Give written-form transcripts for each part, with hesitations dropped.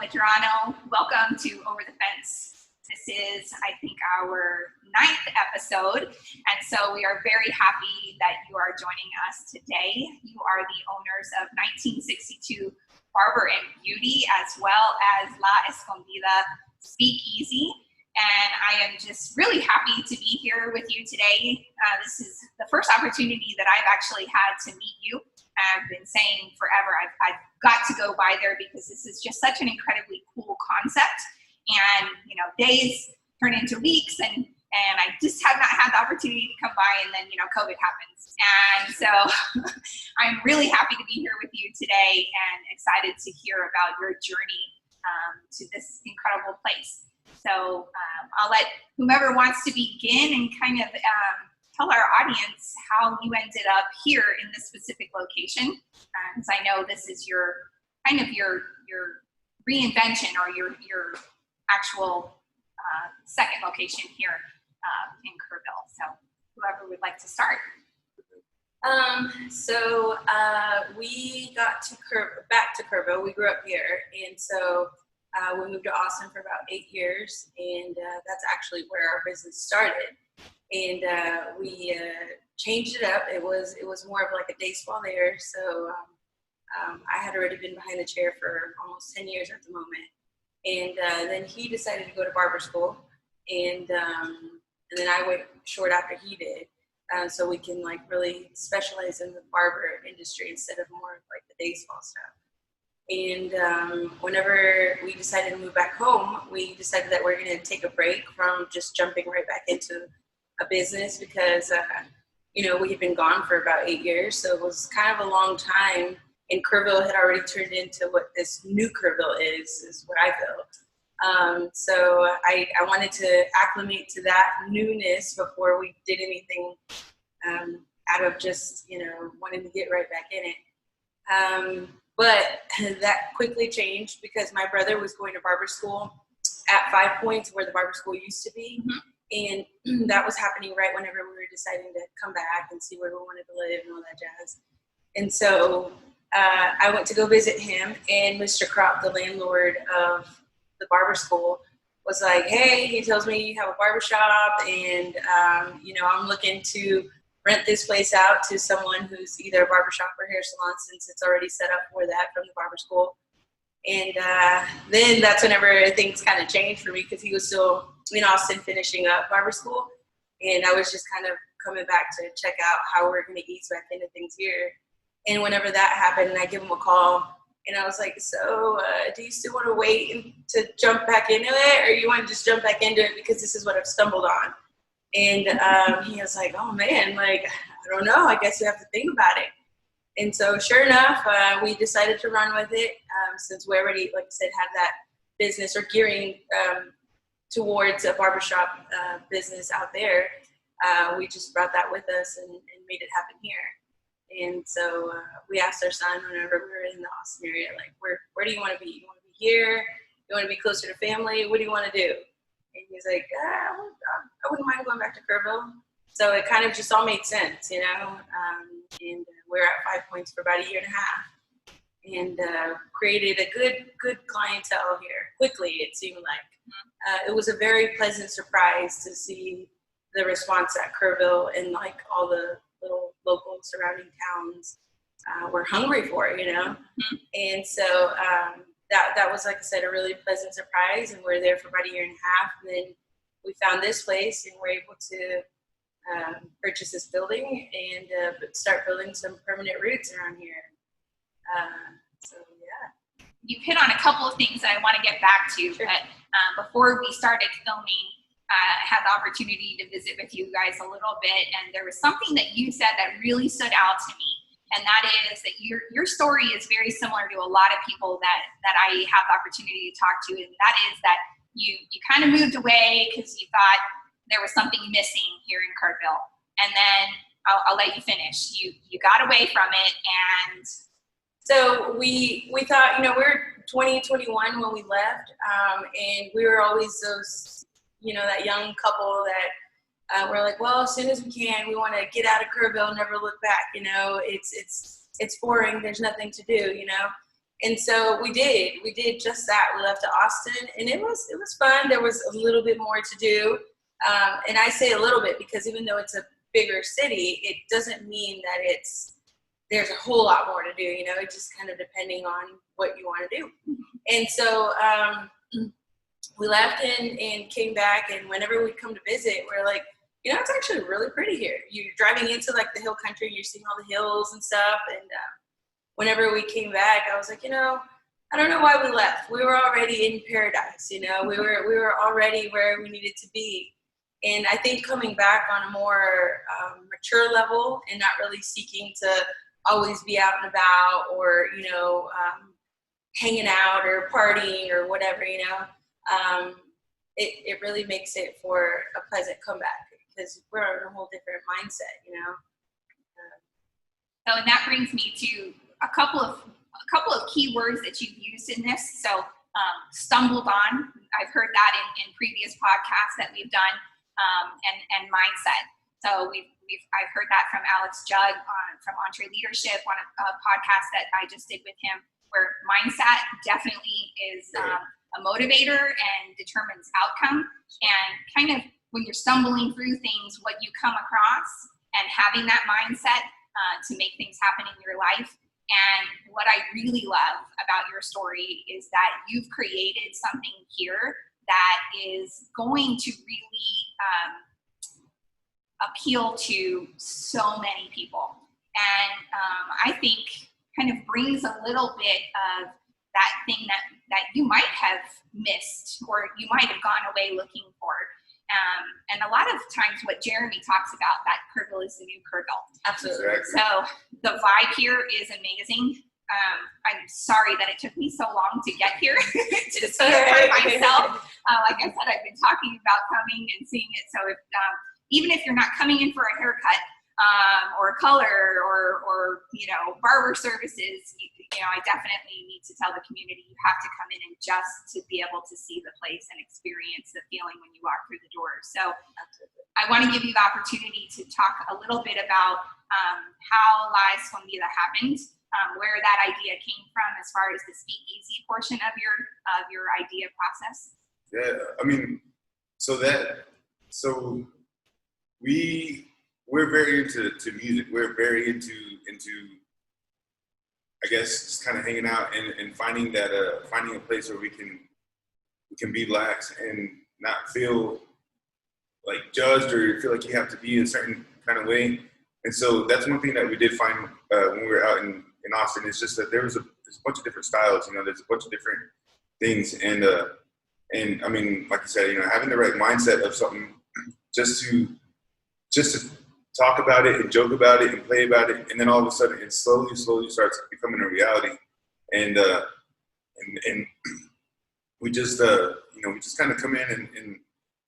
Medrano. Welcome to Over the Fence. This is, I think, our 9th episode, and so we are very happy that you are joining us today. You are the owners of 1962 Barber and Beauty, as well as Escondida Speakeasy, and I am just really happy to be here with you today. This is the first opportunity that I've actually had to meet you. I've been saying forever, I've got to go by there because this is just such an incredibly cool concept. And, you know, days turn into weeks and I just have not had the opportunity to come by, and then, you know, COVID happens. And so I'm really happy to be here with you today and excited to hear about your journey to this incredible place. So I'll let whomever wants to begin and kind of tell our audience how you ended up here in this specific location, because I know this is your kind of your reinvention or your actual second location here in Kerrville. So whoever would like to start. We got to back to Kerrville. We grew up here, and so we moved to Austin for about 8 years, and that's actually where our business started. And we changed it up. It was more of like a day spa there. So I had already been behind the chair for almost 10 years at the moment. And then he decided to go to barber school, and then I went short after he did. So we can like really specialize in the barber industry instead of more of like the day spa stuff. And whenever we decided to move back home, we decided that we're going to take a break from just jumping right back into a business because, you know, we had been gone for about 8 years. So it was kind of a long time, and Kerrville had already turned into what this new Kerrville is what I feel. So I wanted to acclimate to that newness before we did anything out of just, you know, wanting to get right back in it. But that quickly changed because my brother was going to barber school at 5 Points, where the barber school used to be. Mm-hmm. And that was happening right whenever we were deciding to come back and see where we wanted to live and all that jazz. And so I went to go visit him, and Mr. Kropp, the landlord of the barber school, was like, hey, he tells me you have a barber shop, and, you know, I'm looking to rent this place out to someone who's either a barber shop or hair salon, since it's already set up for that from the barber school. And then that's whenever things kind of changed for me, because he was still in Austin finishing up barber school, and I was just kind of coming back to check out how we're going to ease back into things here. And whenever that happened, I give him a call, and I was like, so do you still want to wait to jump back into it, or you want to just jump back into it because this is what I've stumbled on? And he was like, oh man, like, I don't know, I guess you have to think about it. And so sure enough, we decided to run with it, since we already, like I said, had that business or gearing towards a barbershop business out there. We just brought that with us and made it happen here. And so we asked our son whenever we were in the Austin area, like, where do you want to be? You want to be here? You want to be closer to family? What do you want to do? And he's like, I wouldn't mind going back to Kerrville. So it kind of just all made sense, you know. And we're at 5 Points for about 1.5 years, and created a good clientele here quickly, it seemed like. It was a very pleasant surprise to see the response at Kerrville, and like all the little local surrounding towns were hungry for it, you know. Mm-hmm. And so that was, like I said, a really pleasant surprise, and we're there for about 1.5 years. And then we found this place, and we're able to purchase this building and start building some permanent roots around here. So yeah. You've hit on a couple of things that I want to get back to, sure. But before we started filming, I had the opportunity to visit with you guys a little bit, and there was something that you said that really stood out to me, and that is that your story is very similar to a lot of people that I have the opportunity to talk to, and that is that you kind of moved away because you thought there was something missing here in Kerrville, and then I'll let you finish. You got away from it, and so we thought, you know, we're 20, 21 when we left, and we were always those, you know, that young couple that we're like, well, as soon as we can, we want to get out of Kerrville, never look back. You know, it's boring. There's nothing to do, you know. And so we did just that. We left to Austin, and it was fun. There was a little bit more to do. And I say a little bit because even though it's a bigger city, it doesn't mean that there's a whole lot more to do, it's just kind of depending on what you want to do. And so we left and came back, and whenever we come to visit, we're like, it's actually really pretty here. You're driving into like the hill country, you're seeing all the hills and stuff. And whenever we came back, I was like, I don't know why we left. We were already in paradise, we were already where we needed to be. And I think coming back on a more mature level and not really seeking to always be out and about or, hanging out or partying or whatever, it really makes it for a pleasant comeback because we're in a whole different mindset, So, and that brings me to a couple of key words that you've used in this. So, stumbled on, I've heard that in previous podcasts that we've done, and mindset. So I've heard that from Alex Judd from Entre Leadership on a podcast that I just did with him, where mindset definitely is a motivator and determines outcome. And kind of when you're stumbling through things, what you come across and having that mindset to make things happen in your life. And what I really love about your story is that you've created something here that is going to really appeal to so many people. And I think kind of brings a little bit of that thing that you might have missed or you might have gone away looking for. And a lot of times what Jeremy talks about, that Kerrville is the new Kerrville. Absolutely. Exactly. So the vibe here is amazing. I'm sorry that it took me so long to get here to see it for myself. Like I said, I've been talking about coming and seeing it. So if, even if you're not coming in for a haircut or color or barber services, I definitely need to tell the community you have to come in and just to be able to see the place and experience the feeling when you walk through the doors. So I want to give you the opportunity to talk a little bit about how La Escondida happened. Where that idea came from as far as the Speakeasy portion of your idea process? Yeah, I mean, we're very into music. We're very into I guess just kind of hanging out and finding a place where we can be lax and not feel like judged or feel like you have to be a certain kind of way. And so that's one thing that we did find when we were out in Austin. It's just that there's a bunch of different styles, there's a bunch of different things. And I mean, like you said, having the right mindset of something just to talk about it and joke about it and play about it. And then all of a sudden it slowly starts becoming a reality. And we just kind of come in and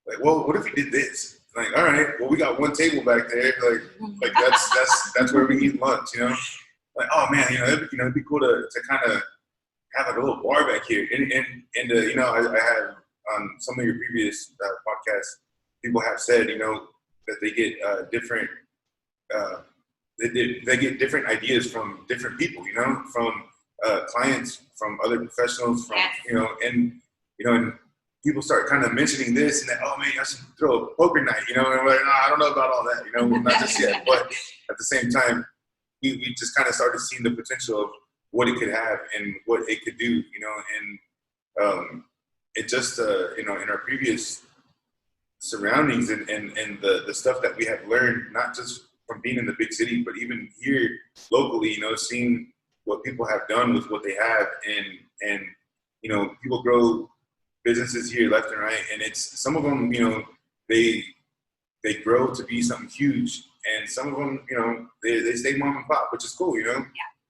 like, well, what if we did this? Like, all right, well, we got one table back there. Like that's where we eat lunch, Like, oh man, it'd be cool to kind of have like a little bar back here. And I had on some of your previous podcasts, people have said, that they get different, they get different ideas from different people, from clients, from other professionals, from and people start kind of mentioning this and that. Oh man, I should throw a poker night, and we're like, no, I don't know about all that, not just yet. But at the same time, we just kind of started seeing the potential of what it could have and what it could do, and it just, in our previous surroundings and the stuff that we have learned, not just from being in the big city, but even here locally, seeing what people have done with what they have, and people grow businesses here left and right, and it's some of them, they grow to be something huge. And some of them, they stay mom and pop, which is cool, Yeah.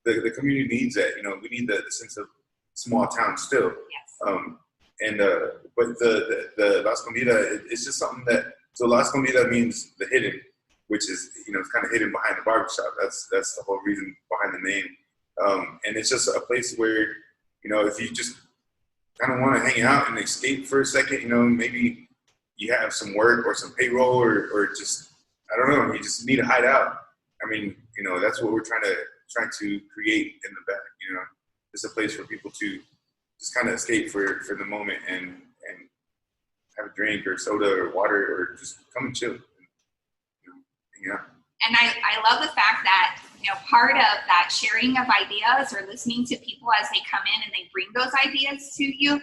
The community needs that, we need the sense of small town still. Yes. But the La Escondida, it's just something that, so La Escondida means the hidden, which is, it's kind of hidden behind the barbershop. That's the whole reason behind the name. And it's just a place where, if you just kind of want to hang out and escape for a second, maybe you have some work or some payroll or just, I don't know, you just need to hide out. I mean, that's what we're trying to create in the back, just a place for people to just kind of escape for the moment and have a drink or soda or water or just come and chill. Yeah. And I love the fact that, part of that sharing of ideas or listening to people as they come in and they bring those ideas to you,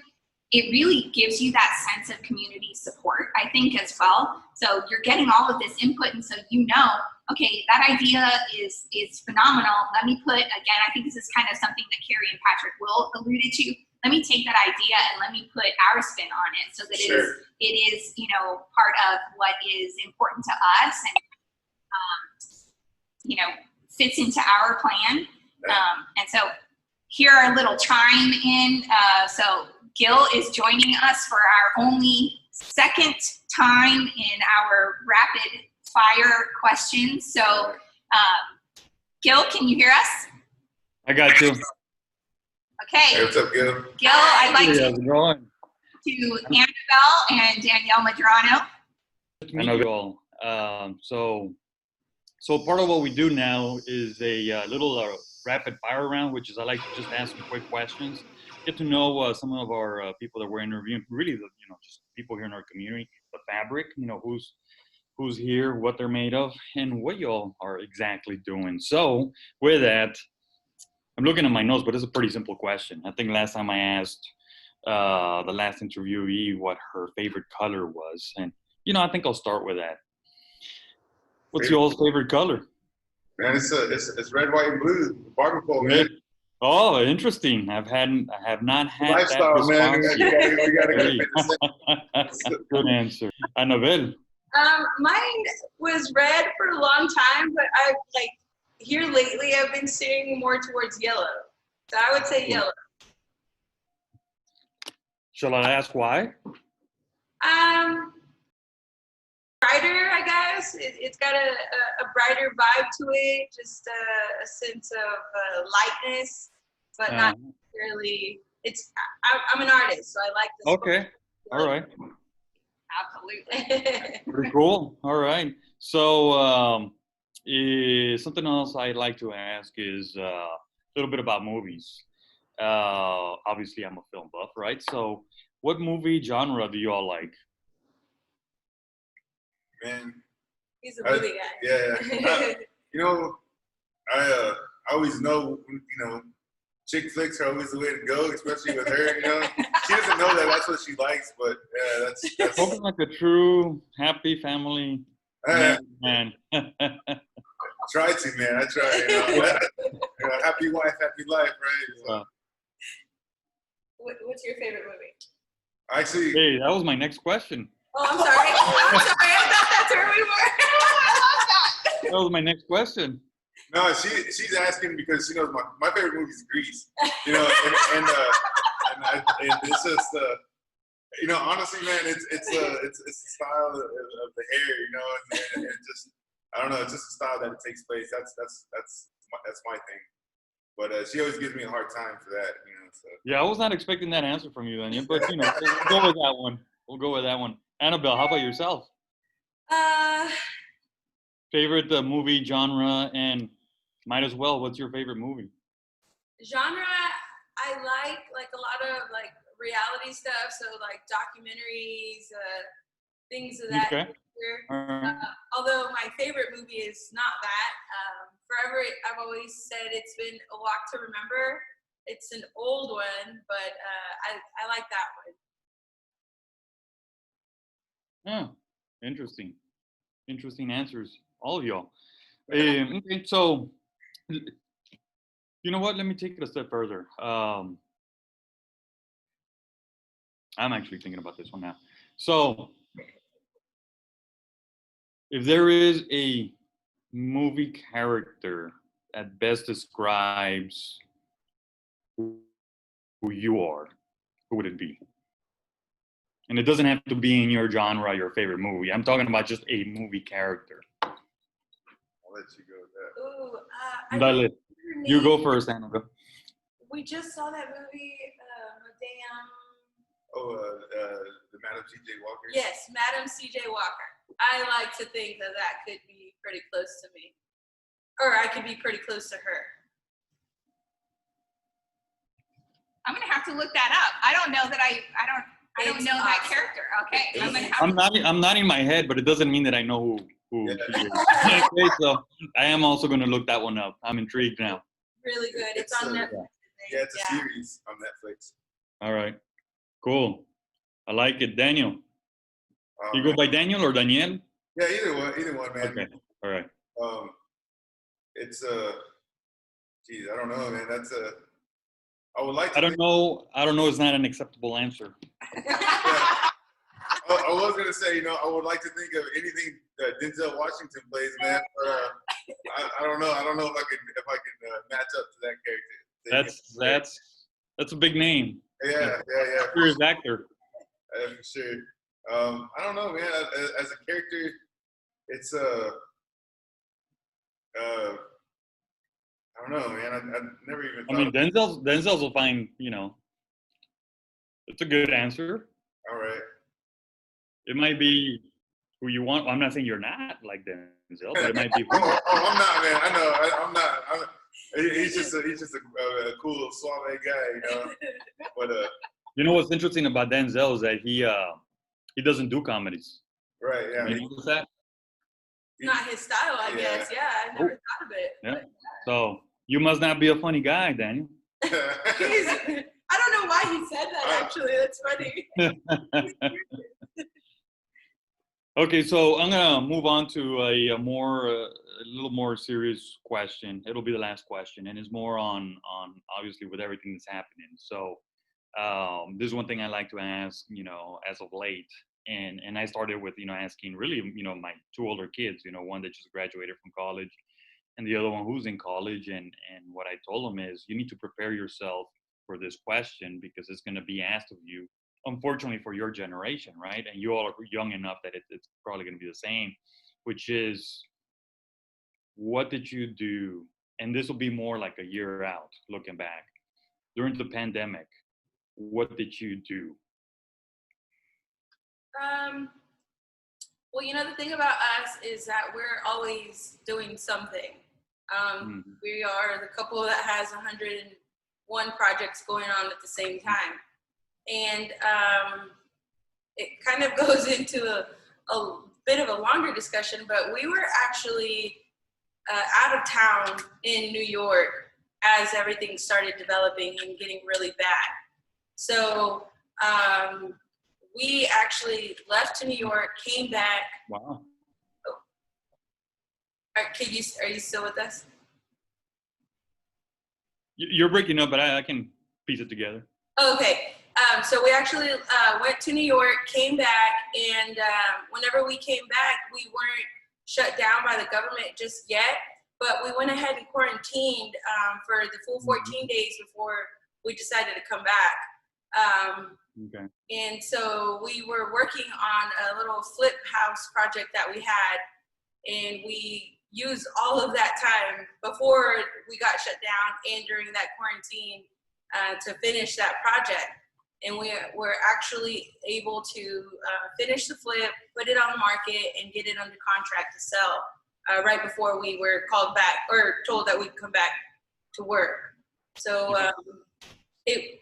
it really gives you that sense of community support, I think, as well. So you're getting all of this input, and so okay, that idea is phenomenal. Let me put, again, I think this is kind of something that Carrie and Patrick will alluded to. Let me take that idea and let me put our spin on it so that Sure. it is, part of what is important to us and, fits into our plan. And so here our little chime in. So Gil is joining us for our only second time in our rapid fire questions. So Gil, can you hear us? I got you. Okay. Hey, what's up, Gil? Gil, I'd like Hey, how's it going? to Anabel and Danielle Medrano. I know you all. So part of what we do now is a little rapid fire round, which is I like to just ask some quick questions, get to know some of our people that we're interviewing, really just people here in our community, the fabric, who's here, what they're made of, and what y'all are exactly doing. So with that, I'm looking at my notes, but it's a pretty simple question. I think last time I asked the last interviewee what her favorite color was, and I think I'll start with that. What's y'all's favorite color? Man, it's red, white, and blue. The Barber pole, man. Oh, interesting. I have not had Lifestyle, that response man. yet. We gotta get Good answer. Anabel. Mine was red for a long time, but here lately I've been steering more towards yellow. So I would say yellow. Shall I ask why? Brighter, I guess. It's got a brighter vibe to it, just a sense of lightness, but not necessarily. I'm an artist, so I like this. Okay. All right. Absolutely. Pretty cool. All right. So something else I'd like to ask is a little bit about movies. Obviously, I'm a film buff, right? So what movie genre do you all like? Man. He's a movie guy. Yeah. I always know, chick flicks are always the way to go, especially with her, She doesn't know that that's what she likes, but yeah, that's Spoken like a true happy family man. Try to, man. I try, happy wife, happy life, right? So. What's your favorite movie? Actually, hey, that was my next question. Oh, I'm sorry. I thought that's where we were. I love that. That was my next question. No, she's asking because she knows my favorite movie is Grease. And it's just honestly, man, it's the style of the hair, and it just I don't know, it's just the style that it takes place. That's my thing. But she always gives me a hard time for that, So. Yeah, I was not expecting that answer from you, then. But we'll go with that one. We'll go with that one. Anabel, how about yourself? Favorite movie genre, and might as well. What's your favorite movie? Genre, I like a lot of reality stuff, so documentaries, things of that nature. Although my favorite movie is not that. Forever, I've always said it's been A Walk to Remember. It's an old one, but I like that one. Oh, interesting. Interesting answers, all of y'all. Okay, so you know what? Let me take it a step further. I'm actually thinking about this one now. So, if there is a movie character that best describes who you are, who would it be? And it doesn't have to be in your genre, your favorite movie. I'm talking about just a movie character. I'll let you go with that. Ooh, Dale, you go first, Anabel. We just saw that movie, The Madam C.J. Walker? Yes, Madam C.J. Walker. I like to think that could be pretty close to me. Or I could be pretty close to her. I'm gonna have to look that up. I don't know that I don't It's know that awesome. character. Okay, I'm gonna have I'm not in my head, but it doesn't mean that I know who he is. Okay, so I am also going to look that one up. I'm intrigued now. Really good. It's on Netflix. Yeah, it's a series on Netflix. All right, cool. I like it. Daniel. You go Man. by Daniel or Daniel? Yeah, either one, man. Okay, all right. It's geez, I don't know, man. That's I would like to. I don't know. It's not an acceptable answer. I was gonna say, I would like to think of anything that Denzel Washington plays, man. But I don't know. I don't know if I can match up to that character. That's a big name. Yeah. Serious actor. For sure. I don't know, man. As a character, it's I don't know, man. I never even. I mean, Denzel's will find. It's a good answer. All right. It might be who you want. I'm not saying you're not like Denzel, but it might be. I'm not, man. I know. I'm not. He's just a cool, suave guy, But you know what's interesting about Denzel is that he doesn't do comedies. Right. Yeah. You notice that? It's not his style, I guess. Yeah, I never thought of it. Yeah. So you must not be a funny guy, Daniel. I don't know why he said that. Actually, that's funny. Okay, so I'm gonna move on to a little more serious question. It'll be the last question, and it's more on obviously with everything that's happening. So this is one thing I like to ask, as of late, and I started with asking really my two older kids, one that just graduated from college, and the other one who's in college, and what I told them is you need to prepare yourself for this question because it's going to be asked of you. Unfortunately for your generation, right? And you all are young enough that it's probably going to be the same, which is, what did you do? And this will be more like a year out, looking back. During the pandemic, what did you do? Well, the thing about us is that we're always doing something. We are the couple that has 101 projects going on at the same time. And it kind of goes into a bit of a longer discussion, but we were actually out of town in New York as everything started developing and getting really bad. So we actually left to New York, came back. Wow. Oh. Are you still with us? You're breaking up, but I can piece it together. Okay. So we actually went to New York, came back, and whenever we came back, we weren't shut down by the government just yet, but we went ahead and quarantined for the full 14 days before we decided to come back. Okay. And so we were working on a little flip house project that we had, and we used all of that time before we got shut down and during that quarantine to finish that project. And we were actually able to finish the flip, put it on the market, and get it under contract to sell right before we were called back or told that we'd come back to work. So it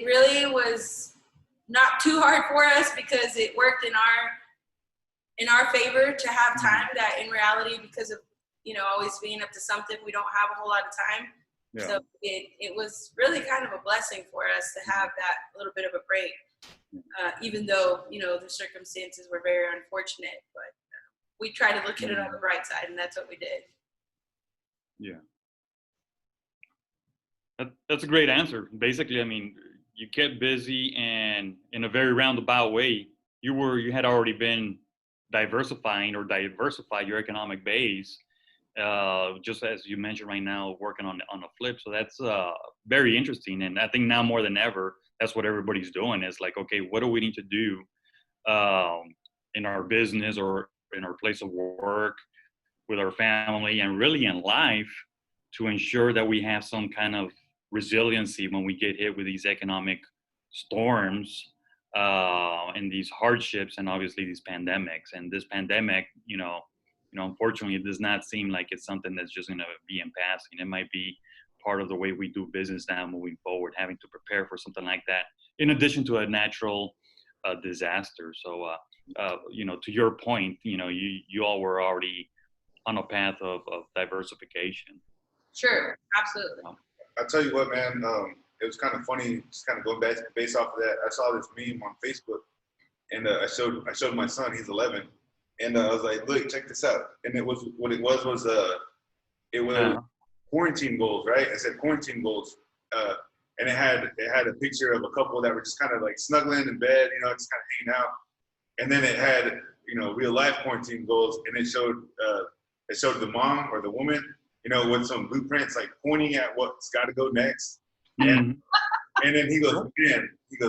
really was not too hard for us because it worked in our favor to have time that in reality, because of always being up to something, we don't have a whole lot of time. Yeah. So it was really kind of a blessing for us to have that little bit of a break, even though, the circumstances were very unfortunate, but we tried to look at it on the right side, and that's what we did. Yeah. That's a great answer. Basically, I mean, you kept busy, and in a very roundabout way, you had already been diversified your economic base. Just as you mentioned right now, working on a flip. So that's very interesting. And I think now more than ever, that's what everybody's doing is like, okay, what do we need to do in our business or in our place of work with our family and really in life to ensure that we have some kind of resiliency when we get hit with these economic storms and these hardships and obviously these pandemics. And this pandemic, unfortunately, it does not seem like it's something that's just going to be in passing. It might be part of the way we do business now moving forward, having to prepare for something like that, in addition to a natural disaster. So, to your point, you all were already on a path of diversification. Sure, absolutely. I'll tell you what, man, it was kind of funny, just kind of going back based off of that. I saw this meme on Facebook, and I showed my son, he's 11, and I was like, look, check this out. And it was quarantine goals, right? I said quarantine goals, and it had a picture of a couple that were just kind of like snuggling in bed, just kind of hanging out. And then it had, real life quarantine goals, and it showed the mom or the woman, with some blueprints, like pointing at what's got to go next. And then he goes,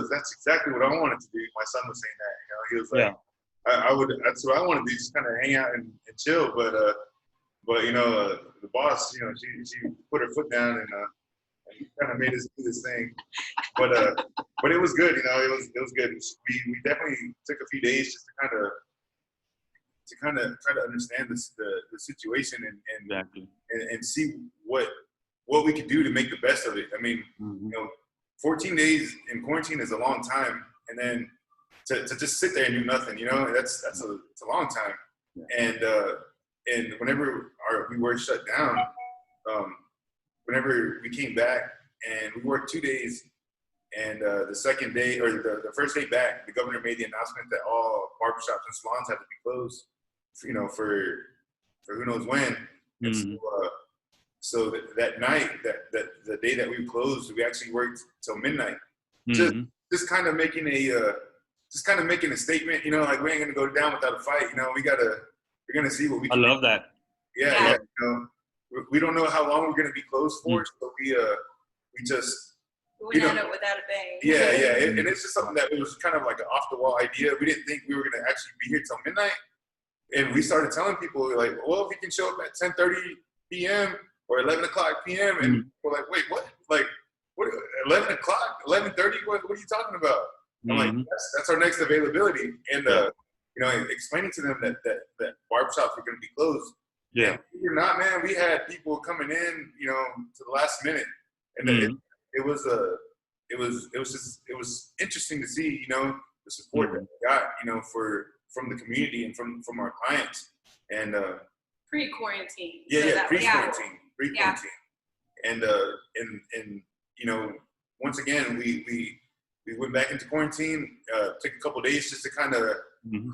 that's exactly what I wanted to do. My son was saying that, he was like, that's what I want to do, just kind of hang out and chill. But the boss, she put her foot down and kind of made us do this thing. But it was good, it was good. We definitely took a few days just to kind of try to understand the situation and see what we could do to make the best of it. I mean, 14 days in quarantine is a long time, and then to just sit there and do nothing, it's a long time. Yeah. And whenever we were shut down, whenever we came back and we worked 2 days, and the second day or the first day back, the governor made the announcement that all barbershops and salons had to be closed, for who knows when. And so that night, that the day that we closed, we actually worked till midnight, just kind of making a statement, like we ain't gonna go down without a fight. We're gonna see what we can. I love that. Yeah. We don't know how long we're gonna be closed for, so we just. We end up without a bang. Yeah, and it's just something that it was kind of like an off the wall idea. We didn't think we were gonna actually be here till midnight, and we started telling people like, well, if you can show up at 10:30 p.m. or 11 o'clock p.m. and we're like, wait, what? Like, what? 11 o'clock, 11:30? What are you talking about? I'm like, that's our next availability, and explaining to them that barbershops were gonna be closed. Yeah, and we were not, man. We had people coming in, to the last minute, and it was interesting to see, the support that we got, from the community and from our clients, and pre-quarantine. Pre-quarantine, and once again we went back into quarantine, took a couple of days just to kind of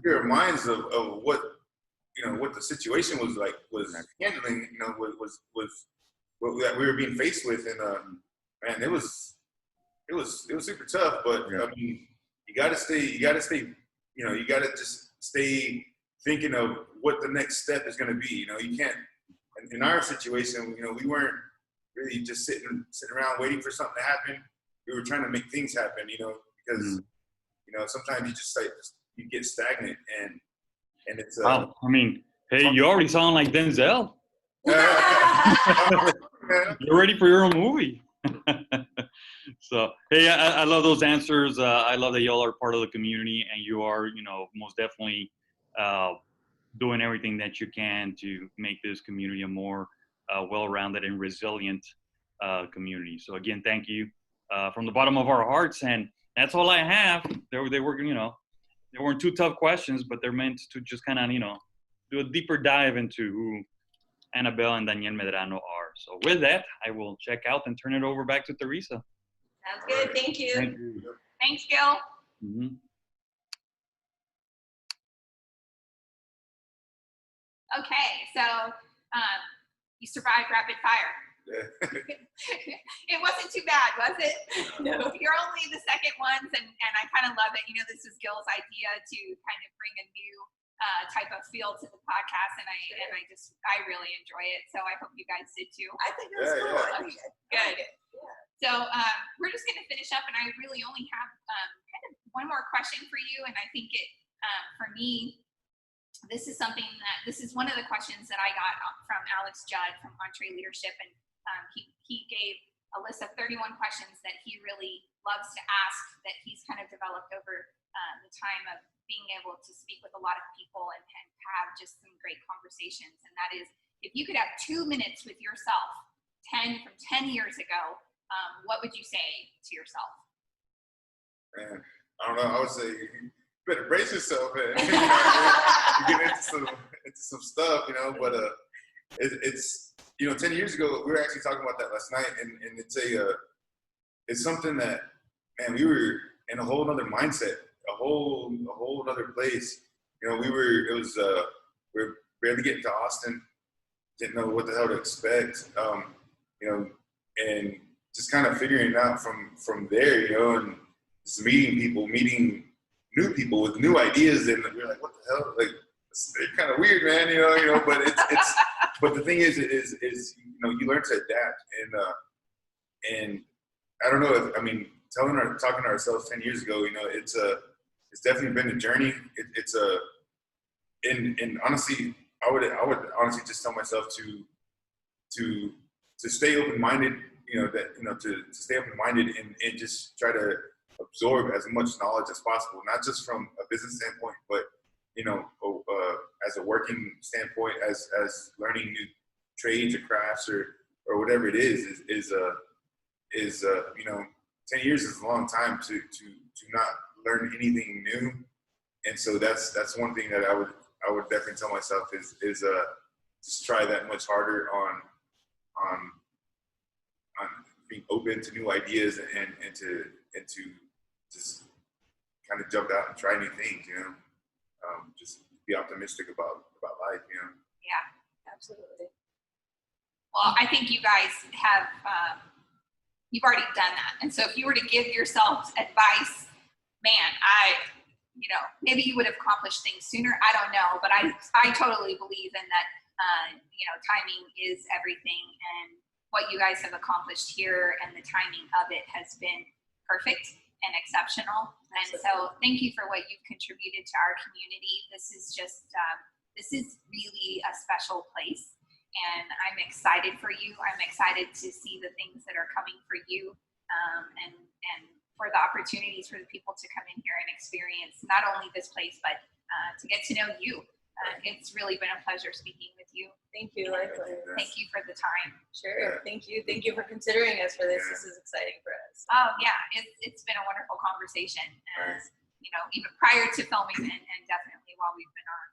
clear our minds of what what the situation was like, was handling, was that we were being faced with, and man, it was super tough, but I mean, you gotta just stay thinking of what the next step is going to be. You can't, in our situation, we weren't really just sitting around waiting for something to happen. We were trying to make things happen, because, sometimes you just you get stagnant, and it's, wow. I mean, hey, you already sound like Denzel. You're ready for your own movie. So, hey, I love those answers. I love that y'all are part of the community, and you are, most definitely doing everything that you can to make this community a more well-rounded and resilient community. So again, thank you from the bottom of our hearts. And that's all I have. They were, they weren't too tough questions, but they're meant to just kind of, do a deeper dive into who Anabel and Daniel Medrano are. So with that, I will check out and turn it over back to Teresa. Sounds good. Thank you. Thank you. Thanks, Gil. Okay, so you survived rapid fire. It wasn't too bad, was it? No. You're only the second ones, and I kind of love it. This is Gil's idea to kind of bring a new type of feel to the podcast, and I really enjoy it. So I hope you guys did too. I think it was cool. Yeah. Good. Yeah. So we're just going to finish up, and I really only have kind of one more question for you, and I think it for me, this is one of the questions that I got from Alex Judd from Entree Leadership, and he gave a list of 31 questions that he really loves to ask, that he's kind of developed over the time of being able to speak with a lot of people and have just some great conversations. And that is, if you could have 2 minutes with yourself from 10 years ago, what would you say to yourself? Man, I don't know. I would say you better brace yourself, man. You get into some stuff, But it's 10 years ago we were actually talking about that last night, and it's something that, man, we were in a whole other mindset, a whole other place. We were barely getting to Austin, didn't know what the hell to expect, and just kind of figuring it out from there, and just meeting new people with new ideas, and we're like, what the hell? Like, it's kind of weird, man, but it's but the thing is you learn to adapt, and I don't know talking to ourselves 10 years ago, it's definitely been a journey. And honestly, I would honestly just tell myself to stay open-minded, to stay open-minded and just try to absorb as much knowledge as possible, not just from a business standpoint, but as a working standpoint, as learning new trades or crafts or whatever it is 10 years is a long time to not learn anything new. And so that's one thing that I would definitely tell myself is just try that much harder on being open to new ideas and to just kind of jump out and try new things, just be optimistic about life, Yeah, Absolutely. well, I think you guys have you've already done that, and so if you were to give yourself advice, man, maybe you would have accomplished things sooner. I don't know, but I totally believe in that. Timing is everything, and what you guys have accomplished here and the timing of it has been perfect and exceptional. And so thank you for what you've contributed to our community. This is just, this is really a special place, and I'm excited for you. I'm excited to see the things that are coming for you, and for the opportunities for the people to come in here and experience not only this place, but to get to know you. It's really been a pleasure speaking with you. Thank you. Likewise. Thank you for the time. Sure. Thank you. Thank you for considering us for this. This is exciting for us. Oh yeah, it's been a wonderful conversation, even prior to filming and definitely while we've been on.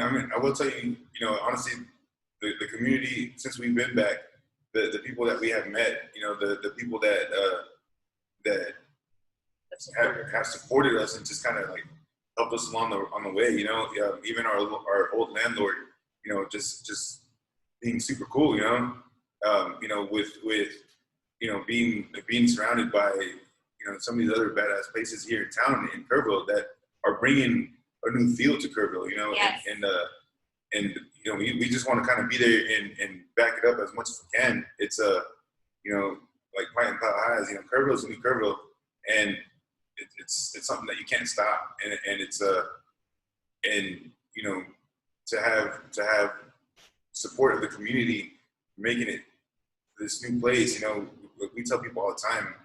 And I will tell you, honestly, the community, since we've been back, the people that we have met, the people that have supported us and just kind of like helped us on the way, even our old landlord, just being super cool, with being surrounded by, some of these other badass places here in town in Kerrville that are bringing a new feel to Kerrville, Yes. and we just want to kind of be there and back it up as much as we can. It's like Mike and Kyle has, Kerrville's a new Kerrville, and it's something that you can't stop, and it's to have support of the community making it this new place. We tell people all the time,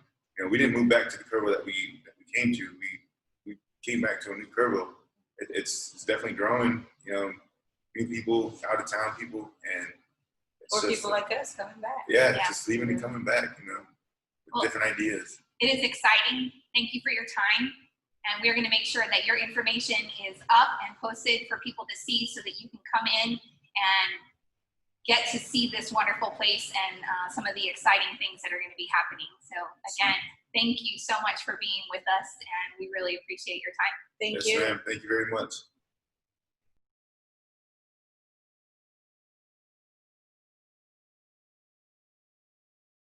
we didn't move back to the Kerrville that we came to. We came back to a new Kerrville. It's definitely growing. New people, out of town people, and or people like us coming back. Yeah, just leaving and coming back. With different ideas. It is exciting. Thank you for your time. And we're going to make sure that your information is up and posted for people to see so that you can come in and get to see this wonderful place and some of the exciting things that are going to be happening. So again, thank you so much for being with us, and we really appreciate your time. Thank Yes, you. ma'am. Thank you very much.